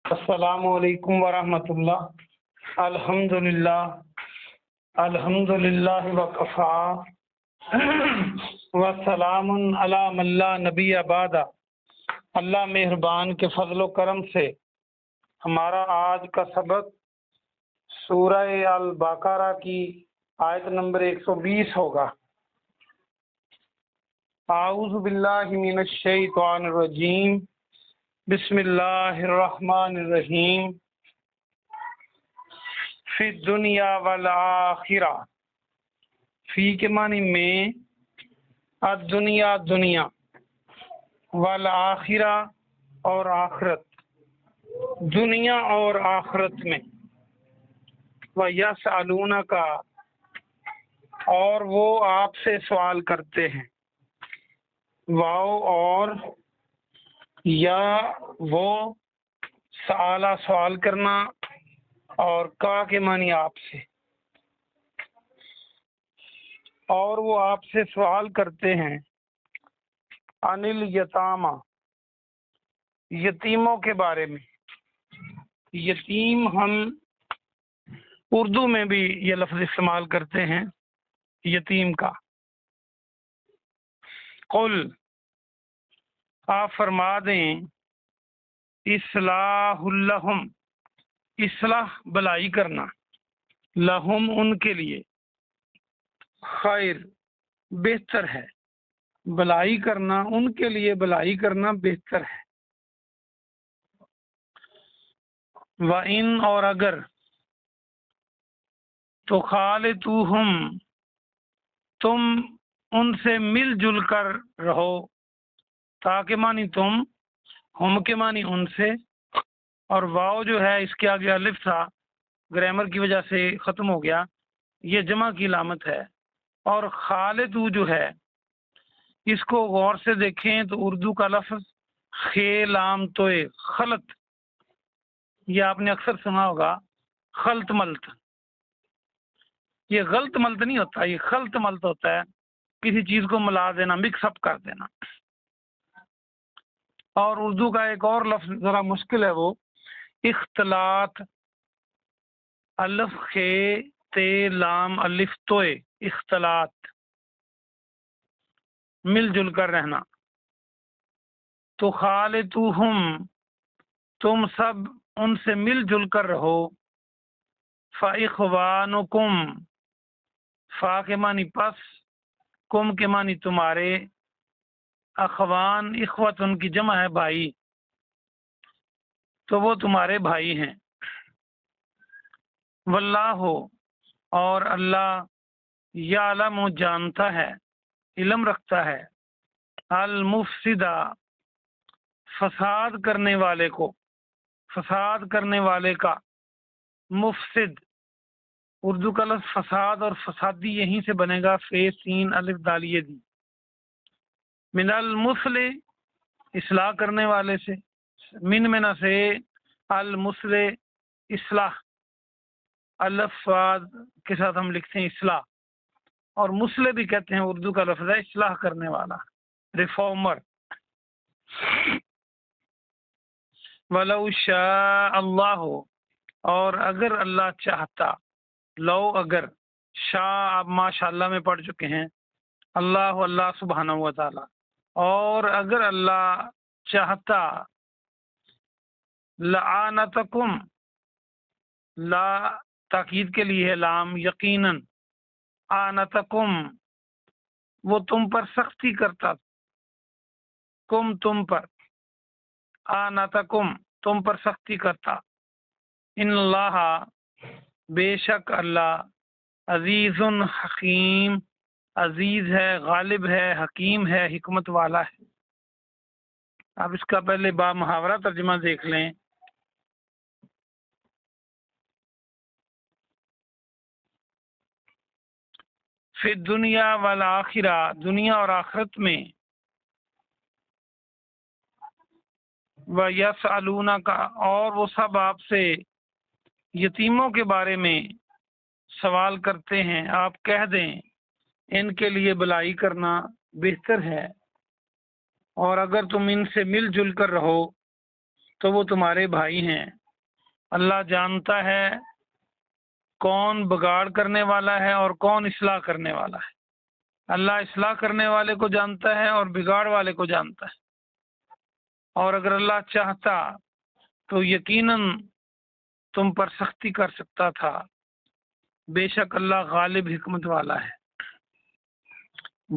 السلام علیکم ورحمۃ اللہ۔ الحمدللہ وکفا وسلام علی من لا نبی بعد۔ اللہ مہربان کے فضل و کرم سے ہمارا آج کا سبق سورہ البقرہ کی آیت نمبر 120 ہوگا۔ اعوذ باللہ من الشیطان الرجیم، بسم اللہ الرحمن الرحیم۔ فی الدنیا والآخرہ، فی کے معنی میں، الدنیا دنیا، والآخرہ اور آخرت، دنیا اور آخرت میں، وَيَسْأَلُونَكَ اور وہ آپ سے سوال کرتے ہیں، واو اور یا وہ سآلہ سوال کرنا اور کا کے معنی آپ سے، اور وہ آپ سے سوال کرتے ہیں عن الیتامی، یتیموں کے بارے میں۔ یتیم ہم اردو میں بھی یہ لفظ استعمال کرتے ہیں یتیم کا۔ قل آپ فرما دیں، اصلاح لہم، اصلاح بھلائی کرنا، لہم ان کے لیے، خیر بہتر ہے، بھلائی کرنا ان کے لیے، بھلائی کرنا بہتر ہے۔ وَإِنْ اور اگر، تو خالطوہم تم ان سے مل جل کر رہو، تاکہ معنی تم، ہم کے معنی ان سے، اور واؤ جو ہے اس کے آگے الف تھا، گرامر کی وجہ سے ختم ہو گیا، یہ جمع کی علامت ہے۔ اور خالد جو ہے اس کو غور سے دیکھیں تو اردو کا لفظ خے لام توئے، خلط، یہ آپ نے اکثر سنا ہوگا، خلط ملت۔ یہ غلط ملت نہیں ہوتا، یہ خلط ملت ہوتا ہے، کسی چیز کو ملا دینا، مکس اپ کر دینا۔ اور اردو کا ایک اور لفظ ذرا مشکل ہے، وہ اختلاط، الف خے تے لام الف توئے، اختلاط، مل جل کر رہنا۔ تو خالطوہم تم سب ان سے مل جل کر رہو، فاخوانکم، فا کے معنی پس، کم کے معنی تمہارے، اخوان اخوت ان کی جمع ہے بھائی، تو وہ تمہارے بھائی ہیں۔ واللہ اور اللہ، یعلم جانتا ہے، علم رکھتا ہے، المفسدہ فساد کرنے والے کو، فساد کرنے والے کا، مفسد اردو کا لفظ فساد اور فسادی یہیں سے بنے گا، فے سین الف دالیہ دی، من المصلح اصلاح کرنے والے سے، من میں نہ سے، المصلح اصلاح، الف صاد کے ساتھ ہم لکھتے ہیں اصلاح، اور مصلح بھی کہتے ہیں، اردو کا لفظ ہے اصلاح کرنے والا، ریفارمر۔ وَلَوْ شَاءَ اللَّهُ اور اگر اللہ چاہتا، لو اگر، شاء آپ ماشاء اللہ میں پڑھ چکے ہیں، اللہ اللہ سبحانہ و تعالی، اور اگر اللہ چاہتا، لَعَانَتَكُمْ، لا تاکید کے لیے ہے لام، یقیناً، آنتکم وہ تم پر سختی کرتا، کم تم پر، آنتکم تم پر سختی کرتا، ان اللہ بے شک اللہ، عزیز حکیم، عزیز ہے، غالب ہے، حکیم ہے، حکمت والا ہے۔ اب اس کا پہلے با محاورہ ترجمہ دیکھ لیں۔ فی دنیا والآخرہ، دنیا اور آخرت میں، وَيَسْأَلُونَكَ اور وہ سب آپ سے یتیموں کے بارے میں سوال کرتے ہیں، آپ کہہ دیں ان کے لیے بھلائی کرنا بہتر ہے، اور اگر تم ان سے مل جل کر رہو تو وہ تمہارے بھائی ہیں۔ اللہ جانتا ہے کون بگاڑ کرنے والا ہے اور کون اصلاح کرنے والا ہے۔ اللہ اصلاح کرنے والے کو جانتا ہے اور بگاڑ والے کو جانتا ہے، اور اگر اللہ چاہتا تو یقیناً تم پر سختی کر سکتا تھا۔ بے شک اللہ غالب حکمت والا ہے۔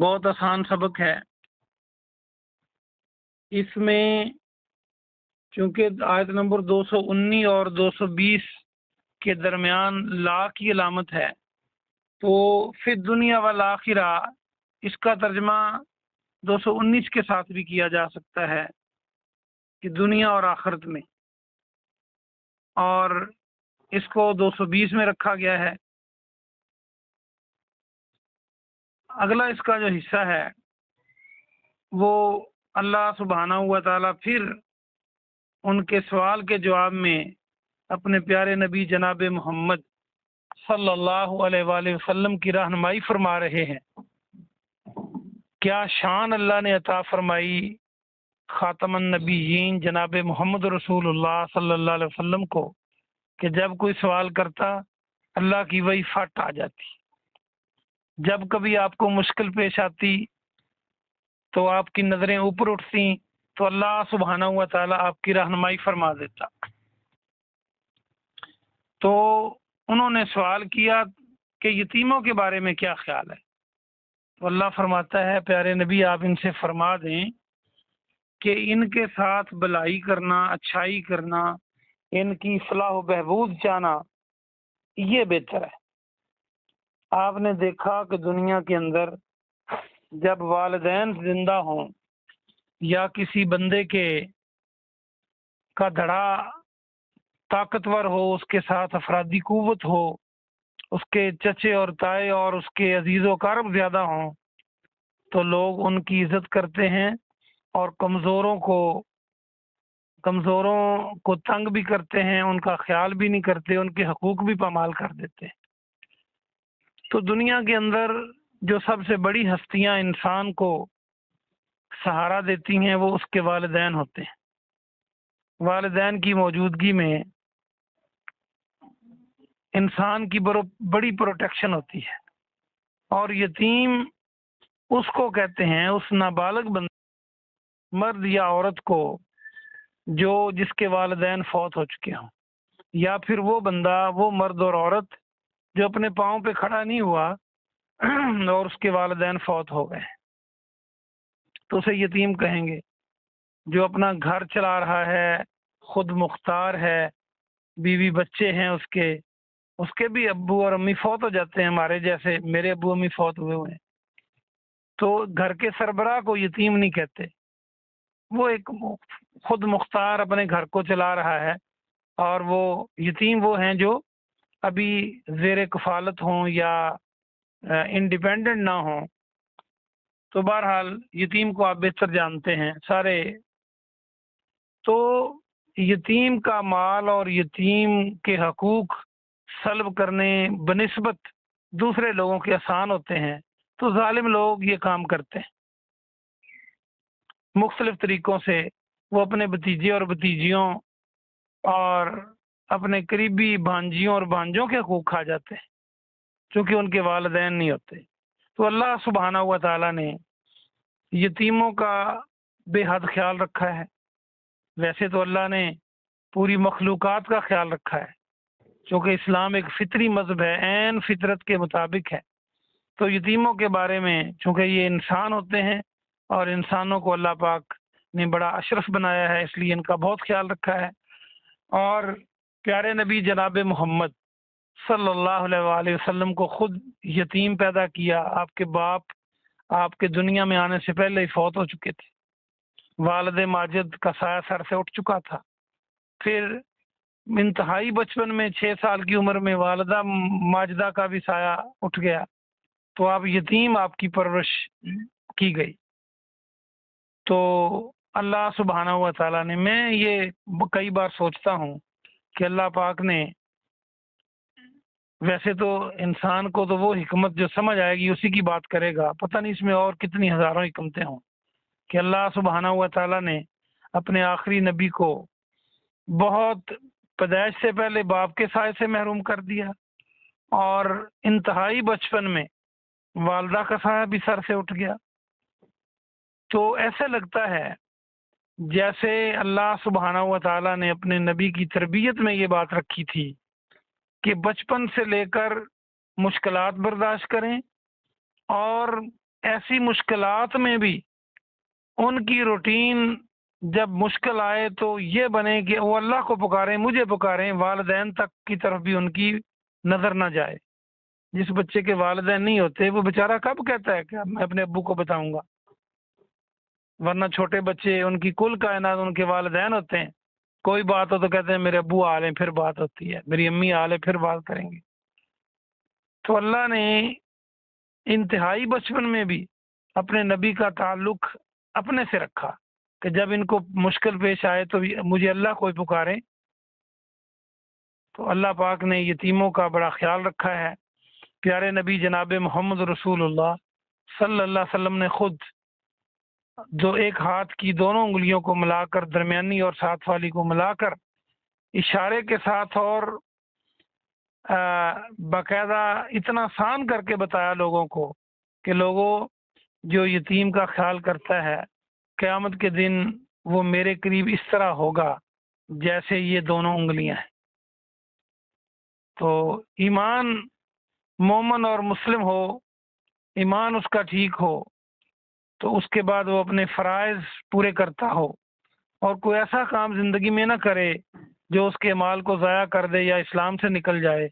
بہت آسان سبق ہے۔ اس میں چونکہ آیت نمبر 219 اور 220 کے درمیان لا کی علامت ہے، تو فی دنیا والآخرہ اس کا ترجمہ 219 کے ساتھ بھی کیا جا سکتا ہے کہ دنیا اور آخرت میں، اور اس کو 220 میں رکھا گیا ہے۔ اگلا اس کا جو حصہ ہے وہ اللہ سبحانہ و تعالیٰ پھر ان کے سوال کے جواب میں اپنے پیارے نبی جناب محمد صلی اللہ علیہ وآلہ وسلم کی رہنمائی فرما رہے ہیں۔ کیا شان اللہ نے عطا فرمائی خاتم النبیین جناب محمد رسول اللہ صلی اللہ علیہ وسلم کو کہ جب کوئی سوال کرتا اللہ کی وحی فٹ آ جاتی۔ جب کبھی آپ کو مشکل پیش آتی تو آپ کی نظریں اوپر اٹھتی تو اللہ سبحانہ و تعالیٰ آپ کی رہنمائی فرما دیتا۔ تو انہوں نے سوال کیا کہ یتیموں کے بارے میں کیا خیال ہے؟ تو اللہ فرماتا ہے پیارے نبی آپ ان سے فرما دیں کہ ان کے ساتھ بھلائی کرنا، اچھائی کرنا، ان کی فلاح و بہبود چاہنا یہ بہتر ہے۔ آپ نے دیکھا کہ دنیا کے اندر جب والدین زندہ ہوں یا کسی بندے کا دھڑا طاقتور ہو، اس کے ساتھ افرادی قوت ہو، اس کے چچے اور تائے اور اس کے عزیز و اقارب زیادہ ہوں، تو لوگ ان کی عزت کرتے ہیں اور کمزوروں کو تنگ بھی کرتے ہیں، ان کا خیال بھی نہیں کرتے، ان کے حقوق بھی پامال کر دیتے ہیں۔ تو دنیا کے اندر جو سب سے بڑی ہستیاں انسان کو سہارا دیتی ہیں وہ اس کے والدین ہوتے ہیں۔ والدین کی موجودگی میں انسان کی بڑی پروٹیکشن ہوتی ہے، اور یتیم اس کو کہتے ہیں، اس نابالغ مرد یا عورت کو جس کے والدین فوت ہو چکے ہوں، یا پھر وہ بندہ، وہ مرد اور عورت جو اپنے پاؤں پہ کھڑا نہیں ہوا اور اس کے والدین فوت ہو گئے، تو اسے یتیم کہیں گے۔ جو اپنا گھر چلا رہا ہے، خود مختار ہے، بیوی بچے ہیں اس کے بھی ابو اور امی فوت ہو جاتے ہیں، ہمارے جیسے میرے ابو امی فوت ہوئے ہیں، تو گھر کے سربراہ کو یتیم نہیں کہتے۔ وہ ایک خود مختار اپنے گھر کو چلا رہا ہے، اور وہ یتیم وہ ہیں جو ابھی زیر کفالت ہوں یا انڈیپینڈنٹ نہ ہوں۔ تو بہرحال یتیم کو آپ بہتر جانتے ہیں سارے۔ تو یتیم کا مال اور یتیم کے حقوق سلب کرنے بنسبت دوسرے لوگوں کے آسان ہوتے ہیں، تو ظالم لوگ یہ کام کرتے ہیں مختلف طریقوں سے۔ وہ اپنے بھتیجے اور بھتیجیوں اور اپنے قریبی بھانجیوں اور بھانجوں کے حقوق کھا جاتے ہیں چونکہ ان کے والدین نہیں ہوتے۔ تو اللہ سبحانہ و تعالیٰ نے یتیموں کا بے حد خیال رکھا ہے۔ ویسے تو اللہ نے پوری مخلوقات کا خیال رکھا ہے، چونکہ اسلام ایک فطری مذہب ہے، عین فطرت کے مطابق ہے۔ تو یتیموں کے بارے میں چونکہ یہ انسان ہوتے ہیں اور انسانوں کو اللہ پاک نے بڑا اشرف بنایا ہے، اس لیے ان کا بہت خیال رکھا ہے۔ اور پیارے نبی جناب محمد صلی اللہ علیہ وآلہ وسلم کو خود یتیم پیدا کیا۔ آپ کے باپ آپ کے دنیا میں آنے سے پہلے ہی فوت ہو چکے تھے، والد ماجد کا سایہ سر سے اٹھ چکا تھا۔ پھر انتہائی بچپن میں 6 سال کی عمر میں والدہ ماجدہ کا بھی سایہ اٹھ گیا، تو آپ یتیم، آپ کی پرورش کی گئی۔ تو اللہ سبحانہ و تعالیٰ نے، میں یہ کئی بار سوچتا ہوں کہ اللہ پاک نے، ویسے تو انسان کو تو وہ حکمت جو سمجھ آئے گی اسی کی بات کرے گا، پتہ نہیں اس میں اور کتنی ہزاروں حکمتیں ہوں، کہ اللہ سبحانہ و تعالیٰ نے اپنے آخری نبی کو بہت پیدائش سے پہلے باپ کے سائے سے محروم کر دیا، اور انتہائی بچپن میں والدہ کا سایہ بھی سر سے اٹھ گیا۔ تو ایسا لگتا ہے جیسے اللہ سبحانہ و تعالیٰ نے اپنے نبی کی تربیت میں یہ بات رکھی تھی کہ بچپن سے لے کر مشکلات برداشت کریں، اور ایسی مشکلات میں بھی ان کی روٹین جب مشکل آئے تو یہ بنے کہ وہ اللہ کو پکاریں، مجھے پکاریں، والدین تک کی طرف بھی ان کی نظر نہ جائے۔ جس بچے کے والدین نہیں ہوتے وہ بیچارہ کب کہتا ہے کہ میں اپنے ابو کو بتاؤں گا؟ ورنہ چھوٹے بچے، ان کی کل کائنات ان کے والدین ہوتے ہیں۔ کوئی بات ہو تو کہتے ہیں میرے ابو آ لیں پھر بات ہوتی ہے، میری امی آ لیں پھر بات کریں گے۔ تو اللہ نے انتہائی بچپن میں بھی اپنے نبی کا تعلق اپنے سے رکھا کہ جب ان کو مشکل پیش آئے تو مجھے اللہ کو ہی پکاریں۔ تو اللہ پاک نے یتیموں کا بڑا خیال رکھا ہے۔ پیارے نبی جناب محمد رسول اللہ صلی اللہ علیہ وسلم نے خود جو ایک ہاتھ کی دونوں انگلیوں کو ملا کر، درمیانی اور ساتھ والی کو ملا کر، اشارے کے ساتھ اور باقاعدہ اتنا آسان کر کے بتایا لوگوں کو کہ لوگوں، جو یتیم کا خیال کرتا ہے قیامت کے دن وہ میرے قریب اس طرح ہوگا جیسے یہ دونوں انگلیاں ہیں۔ تو ایمان مومن اور مسلم ہو، ایمان اس کا ٹھیک ہو، تو اس کے بعد وہ اپنے فرائض پورے کرتا ہو، اور کوئی ایسا کام زندگی میں نہ کرے جو اس کے مال کو ضائع کر دے یا اسلام سے نکل جائے،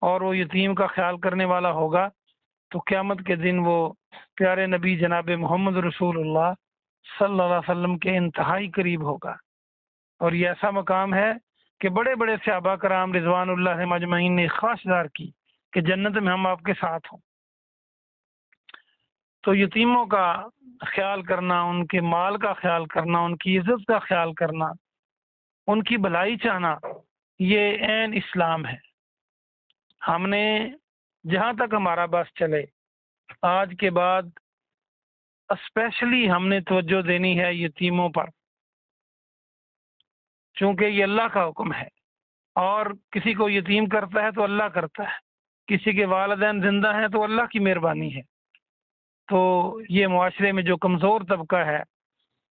اور وہ یتیم کا خیال کرنے والا ہوگا تو قیامت کے دن وہ پیارے نبی جناب محمد رسول اللہ صلی اللہ علیہ وسلم کے انتہائی قریب ہوگا۔ اور یہ ایسا مقام ہے کہ بڑے بڑے صحابہ کرام رضوان اللہ مجمعین نے خواہشدار کی کہ جنت میں ہم آپ کے ساتھ ہوں۔ تو یتیموں کا خیال کرنا، ان کے مال کا خیال کرنا، ان کی عزت کا خیال کرنا، ان کی بھلائی چاہنا، یہ عین اسلام ہے۔ ہم نے جہاں تک ہمارا بس چلے آج کے بعد اسپیشلی ہم نے توجہ دینی ہے یتیموں پر، چونکہ یہ اللہ کا حکم ہے، اور کسی کو یتیم کرتا ہے تو اللہ کرتا ہے، کسی کے والدین زندہ ہیں تو اللہ کی مہربانی ہے۔ تو یہ معاشرے میں جو کمزور طبقہ ہے،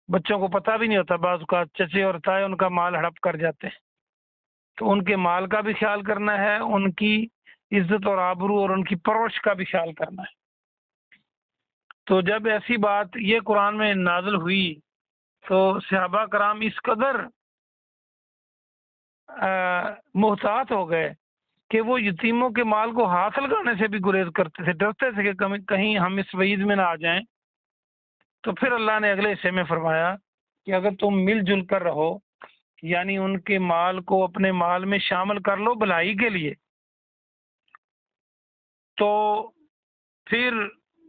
بچوں کو پتہ بھی نہیں ہوتا، بعض اوقات چچے اور تائے ان کا مال ہڑپ کر جاتے ہیں، تو ان کے مال کا بھی خیال کرنا ہے، ان کی عزت اور آبرو اور ان کی پرورش کا بھی خیال کرنا ہے۔ تو جب ایسی بات یہ قرآن میں نازل ہوئی تو صحابہ کرام اس قدر محتاط ہو گئے کہ وہ یتیموں کے مال کو ہاتھ لگانے سے بھی گریز کرتے تھے، ڈرتے تھے کہ کہیں ہم اس وعید میں نہ آ جائیں۔ تو پھر اللہ نے اگلے حصے میں فرمایا کہ اگر تم مل جل کر رہو، یعنی ان کے مال کو اپنے مال میں شامل کر لو بھلائی کے لیے، تو پھر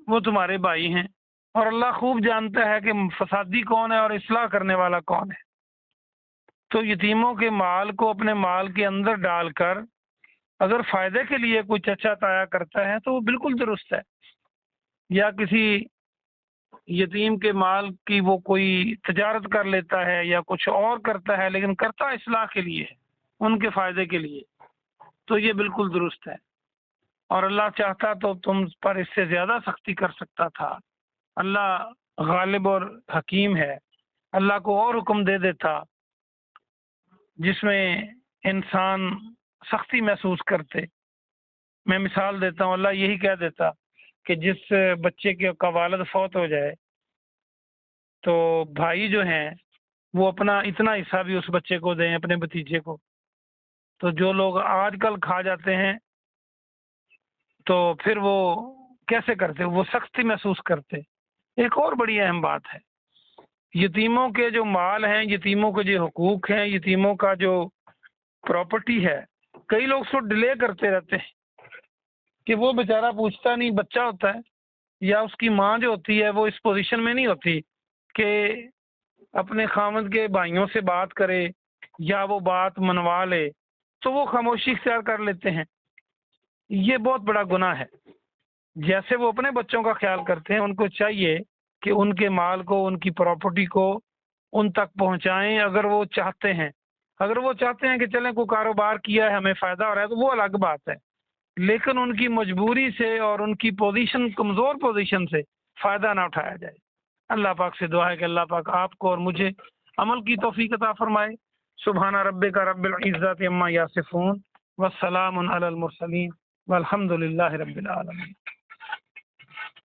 وہ تمہارے بھائی ہیں، اور اللہ خوب جانتا ہے کہ فسادی کون ہے اور اصلاح کرنے والا کون ہے۔ تو یتیموں کے مال کو اپنے مال کے اندر ڈال کر اگر فائدے کے لیے کوئی چچا تایا کرتا ہے تو وہ بالکل درست ہے، یا کسی یتیم کے مال کی وہ کوئی تجارت کر لیتا ہے یا کچھ اور کرتا ہے، لیکن کرتا اصلاح کے لیے ہے، ان کے فائدے کے لیے، تو یہ بالکل درست ہے۔ اور اللہ چاہتا تو تم پر اس سے زیادہ سختی کر سکتا تھا۔ اللہ غالب اور حکیم ہے، اللہ کو اور حکم دے دیتا جس میں انسان سختی محسوس کرتے۔ میں مثال دیتا ہوں، اللہ یہی کہہ دیتا کہ جس بچے کا والد فوت ہو جائے تو بھائی جو ہیں وہ اپنا اتنا حصہ بھی اس بچے کو دیں، اپنے بھتیجے کو۔ تو جو لوگ آج کل کھا جاتے ہیں تو پھر وہ کیسے کرتے؟ وہ سختی محسوس کرتے۔ ایک اور بڑی اہم بات ہے، یتیموں کے جو مال ہیں، یتیموں کے جو حقوق ہیں، یتیموں کا جو پراپرٹی ہے، کئی لوگ سو ڈیلے کرتے رہتے ہیں کہ وہ بیچارہ پوچھتا نہیں، بچہ ہوتا ہے یا اس کی ماں جو ہوتی ہے وہ اس پوزیشن میں نہیں ہوتی کہ اپنے خاوند کے بھائیوں سے بات کرے یا وہ بات منوا لے، تو وہ خاموشی اختیار کر لیتے ہیں۔ یہ بہت بڑا گناہ ہے۔ جیسے وہ اپنے بچوں کا خیال کرتے ہیں، ان کو چاہیے کہ ان کے مال کو، ان کی پراپرٹی کو ان تک پہنچائیں اگر وہ چاہتے ہیں۔ اگر وہ چاہتے ہیں کہ چلیں کوئی کاروبار کیا ہے ہمیں فائدہ ہو رہا ہے تو وہ الگ بات ہے، لیکن ان کی مجبوری سے اور ان کی پوزیشن، کمزور پوزیشن سے فائدہ نہ اٹھایا جائے۔ اللہ پاک سے دعا ہے کہ اللہ پاک آپ کو اور مجھے عمل کی توفیق عطا فرمائے۔ سبحان ربک رب العزت عما یصفون والسلام علی المرسلین والحمد للہ رب العالمین۔